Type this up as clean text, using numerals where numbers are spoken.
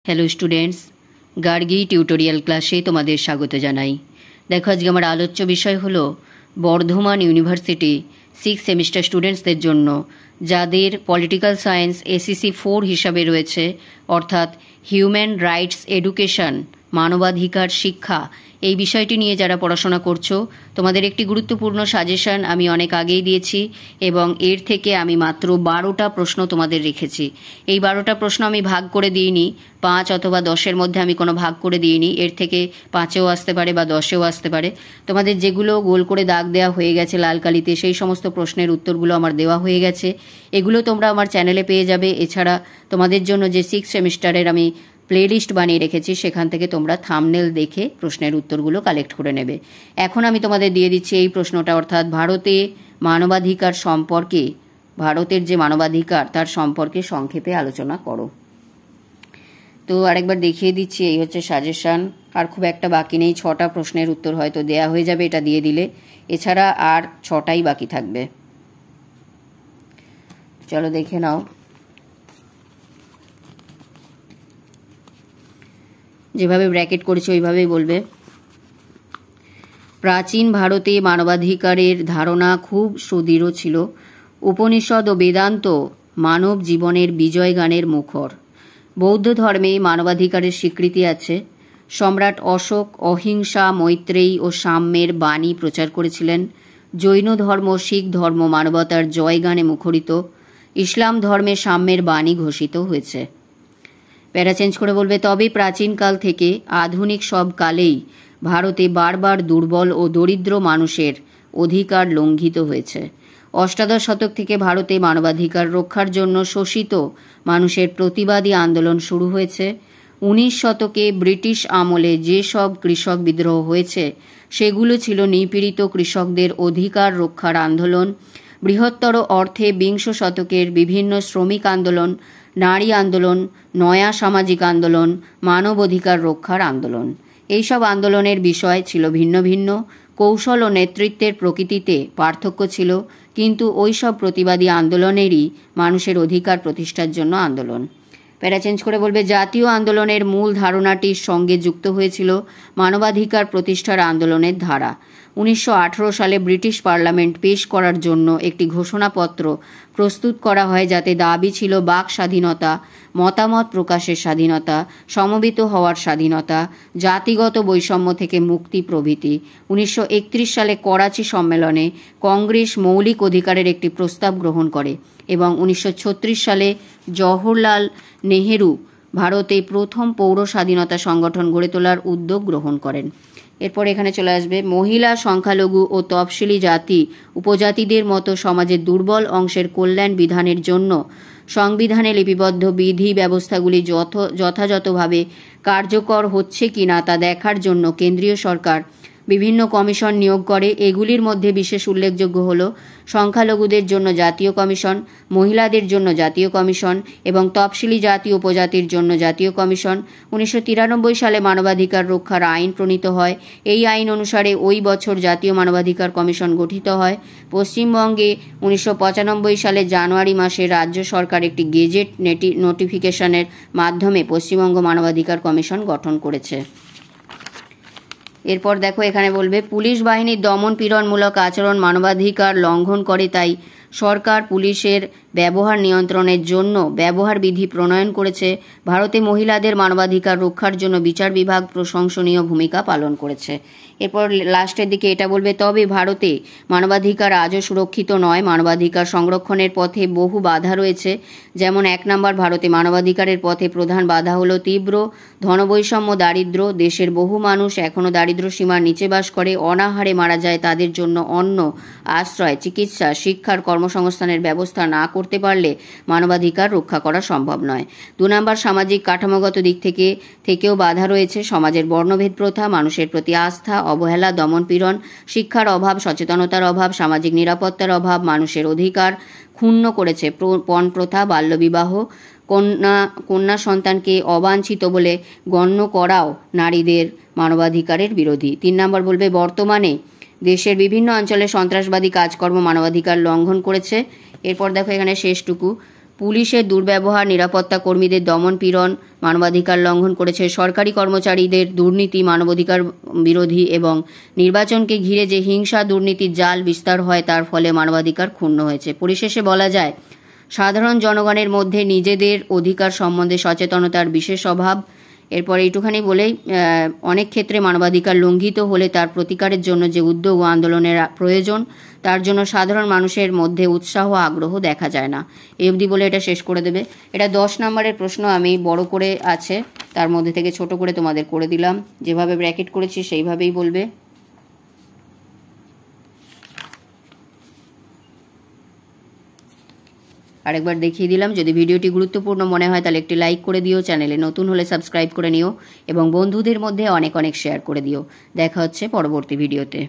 Hello students, Gargi tutorial ক্লাসে তোমাদের স্বাগত জানাই। দেখো, আজকে আমার আলোচ্য বিষয় হলো বর্ধমান ইউনিভার্সিটি 6 সেমিস্টার স্টুডেন্টসদের জন্য যাদের পলিটিক্যাল সায়েন্স এসিসি 4 হিসাবে রয়েছে, অর্থাৎ হিউম্যান রাইটস এডুকেশন, মানবাধিকার শিক্ষা, এই বিষয়টি নিয়ে যারা পড়াশোনা করছো, তোমাদের একটি গুরুত্বপূর্ণ সাজেশন আমি অনেক আগেই দিয়েছি এবং এর থেকে আমি মাত্র 12টা প্রশ্ন তোমাদের রেখেছি। এই 12টা প্রশ্ন আমি ভাগ করে দিইনি, 5 অথবা 10-এর মধ্যে আমি কোনো ভাগ করে দিইনি। এর থেকে 5-এও আসতে পারে বা 10-এও আসতে পারে। তোমাদের যেগুলো গোল করে দাগ দেওয়া হয়ে গেছে লাল কালিতে, সেই সমস্ত প্রশ্নের উত্তরগুলো আমার দেওয়া হয়ে গেছে। এগুলো তোমরা আমার চ্যানেলে পেয়ে যাবে। এছাড়া তোমাদের জন্য যে 6 সেমিস্টারের আমি প্লেলিস্ট বানিয়ে রেখেছি, সেখান থেকে তোমরা থাম্বনেল দেখে প্রশ্নের উত্তরগুলো কালেক্ট করে নেবে। এখন আমি তোমাদের দিয়ে দিচ্ছি এই প্রশ্নটা, অর্থাৎ ভারতে মানবাধিকার সম্পর্কে, ভারতের যে মানবাধিকার তার সম্পর্কে সংক্ষেপে আলোচনা করো। তো আরেকবার দেখিয়ে দিচ্ছি, এই হচ্ছে সাজেশান। আর খুব একটা বাকি নেই, 6টা প্রশ্নের উত্তর হয়তো দেয়া হয়ে যাবে এটা দিয়ে দিলে। এছাড়া আর 6টাই বাকি থাকবে। চলো দেখে নাও। যেভাবে ব্র্যাকেট করেছে ওইভাবেই বলবে। প্রাচীন ভারতে মানবাধিকারের ধারণা খুব সুদৃঢ় ছিল। উপনিষদ ও বেদান্ত মানব জীবনের বিজয় গানের মুখর। বৌদ্ধ ধর্মে মানবাধিকারের স্বীকৃতি আছে। সম্রাট অশোক অহিংসা, মৈত্রেয়ী ও সাম্যের বাণী প্রচার করেছিলেন। জৈন ধর্ম, শিখ ধর্ম মানবতার জয়গানে মুখরিত। ইসলাম ধর্মে সাম্যের বাণী ঘোষিত হয়েছে। প্যারা চেঞ্জ করে বলবে, তবে প্রাচীনকাল থেকে আধুনিক সব কালেই ভারতে বারবার দুর্বল ও দরিদ্র মানুষের অধিকার লঙ্ঘিত হয়েছে। অষ্টাদশ শতক থেকে ভারতে মানবাধিকার রক্ষার জন্য শোষিত মানুষের প্রতিবাদী আন্দোলন শুরু হয়েছে। 19 শতকে ব্রিটিশ আমলে যেসব কৃষক বিদ্রোহ হয়েছে, সেগুলো ছিল নিপীড়িত কৃষকদের অধিকার রক্ষার আন্দোলন। বৃহত্তর অর্থে 20 শতকের বিভিন্ন শ্রমিক আন্দোলন, নারী আন্দোলন, নয়া সামাজিক আন্দোলন, মানব অধিকার রক্ষার আন্দোলন। এইসব আন্দোলনের বিষয় ছিল ভিন্ন ভিন্ন। কৌশল ও নেতৃত্বের প্রকৃতিতে পার্থক্য ছিল, কিন্তু ওইসব প্রতিবাদী আন্দোলনেরই মানুষের অধিকার প্রতিষ্ঠার জন্য আন্দোলন। প্যারা চেঞ্জ করে বলবে, জাতীয় আন্দোলনের মূল ধারণাটির সঙ্গে যুক্ত হয়েছিল মানবাধিকার প্রতিষ্ঠার আন্দোলনের ধারা। 1918 সালে ব্রিটিশ পার্লামেন্ট পেশ করার জন্য একটি ঘোষণাপত্র প্রস্তুত করা হয়, যাতে দাবি ছিল বাক স্বাধীনতা, মতামত প্রকাশের স্বাধীনতা, সমবেত হওয়ার স্বাধীনতা, জাতিগত বৈষম্য থেকে মুক্তি প্রভৃতি। 1931 সালে করাচি সম্মেলনে কংগ্রেস মৌলিক অধিকারের একটি প্রস্তাব গ্রহণ করে এবং 1936 সালে জওহরলাল নেহেরু ভারতে প্রথম পৌর স্বাধীনতা সংগঠন গড়ে তোলার উদ্যোগ গ্রহণ করেন। এরপর এখানে চলে আসবে, মহিলা, সংখ্যালঘু ও তফসিলি জাতি উপজাতিদের মতো সমাজের দুর্বল অংশের কল্যাণ বিধানের জন্য সংবিধানে লিপিবদ্ধ বিধি ব্যবস্থাগুলি যথাযথভাবে কার্যকর হচ্ছে কিনা তা দেখার জন্য কেন্দ্রীয় সরকার বিভিন্ন কমিশন নিয়োগ করে। এগুলির মধ্যে বিশেষ উল্লেখযোগ্য হল সংখ্যালঘুদের জন্য জাতীয় কমিশন, মহিলাদের জন্য জাতীয় কমিশন এবং তফসিলি জাতি উপজাতির জন্য জাতীয় কমিশন। 1993 সালে মানবাধিকার রক্ষার আইন প্রণীত হয়। এই আইন অনুসারে ওই বছর জাতীয় মানবাধিকার কমিশন গঠিত হয়। পশ্চিমবঙ্গে 1995 সালে জানুয়ারি মাসে রাজ্য সরকার একটি গেজেট নোটিফিকেশনের মাধ্যমে পশ্চিমবঙ্গ মানবাধিকার কমিশন গঠন করেছে। এরপর দেখো, এখানে বলবে, পুলিশ বাহিনীর দমন পীড়নমূলক আচরণ মানবাধিকার লঙ্ঘন করে, তাই সরকার পুলিশের ব্যবহার নিয়ন্ত্রণের জন্য ব্যবহার বিধি প্রণয়ন করেছে। ভারতে মহিলাদের মানবাধিকার রক্ষার জন্য বিচার বিভাগ প্রশংসনীয় ভূমিকা পালন করেছে। এরপর লাস্টের দিকে এটা বলবে, তবে ভারতে মানবাধিকার আজও সুরক্ষিত নয়। মানবাধিকার সংরক্ষণের পথে বহু বাধা রয়েছে। যেমন 1 নম্বর, ভারতে মানবাধিকারের পথে প্রধান বাধা হলো তীব্র ধনবৈষম্য, দারিদ্র্য। দেশের বহু মানুষ এখনও দারিদ্র্য সীমার নিচে বাস করে, অনাহারে মারা যায়। তাদের জন্য অন্ন, আশ্রয়, চিকিৎসা, শিক্ষার, কর্মসংস্থানের ব্যবস্থা না করতে পারলে মানবাধিকার রক্ষা করা সম্ভব নয়। 2 নম্বর, সামাজিক কাঠামোগত দিক থেকেও বাধা রয়েছে। সমাজের বর্ণভেদ প্রথা, মানুষের প্রতি আস্থা, অবহেলা, দমনপীড়ন, শিক্ষার অভাব, সচেতনতার অভাব, সামাজিক নিরাপত্তার অভাব মানুষের অধিকার ক্ষুণ্ণ করেছে। পণ প্রথা, বাল্যবিবাহ, কন্যা সন্তানকে অবাঞ্ছিত বলে গণ্য করাও নারীদের মানবাধিকারের বিরোধী। 3 নম্বর বলবে, বর্তমানে দেশের বিভিন্ন অঞ্চলে সন্ত্রাসবাদী কাজকর্ম মানবাধিকার লঙ্ঘন করেছে। এরপর দেখো এখানে শেষটুকু, পুলিশের দুর্ব্যবহার, নিরাপত্তা কর্মীদের দমন পীড়ন মানবাধিকার লঙ্ঘন করেছে। সরকারি কর্মচারীদের দুর্নীতি মানবাধিকার বিরোধী এবং নির্বাচনকে ঘিরে যে হিংসা দুর্নীতির জাল বিস্তার হয় তার ফলে মানবাধিকার ক্ষুণ্ণ হয়েছে। পরিশেষে বলা যায়, সাধারণ জনগণের মধ্যে নিজেদের অধিকার সম্বন্ধে সচেতনতার বিশেষ অভাব। এরপর এইটুখানি বলেই অনেক ক্ষেত্রে মানবাধিকার লঙ্ঘিত হলে তার প্রতিকারের জন্য যে উদ্যোগ ও আন্দোলনের প্রয়োজন তার জন্য সাধারণ মানুষের মধ্যে উৎসাহ আগ্রহ দেখা যায় না। এই অবধি বলে এটা শেষ করে দেবে। এটা 10 নম্বরের প্রশ্ন, আমি বড় করে আছে তার মধ্যে থেকে ছোট করে তোমাদের করে দিলাম। যেভাবে ব্র্যাকেট করেছি সেইভাবেই বলবে। আরেকবার দেখিয়ে দিলাম। যদি ভিডিওটি গুরুত্বপূর্ণ মনে হয় তাহলে একটি লাইক করে দিও, চ্যানেলে নতুন হলে সাবস্ক্রাইব করে নিও এবং বন্ধুদের মধ্যে অনেক অনেক শেয়ার করে দিও। দেখা হচ্ছে পরবর্তী ভিডিওতে।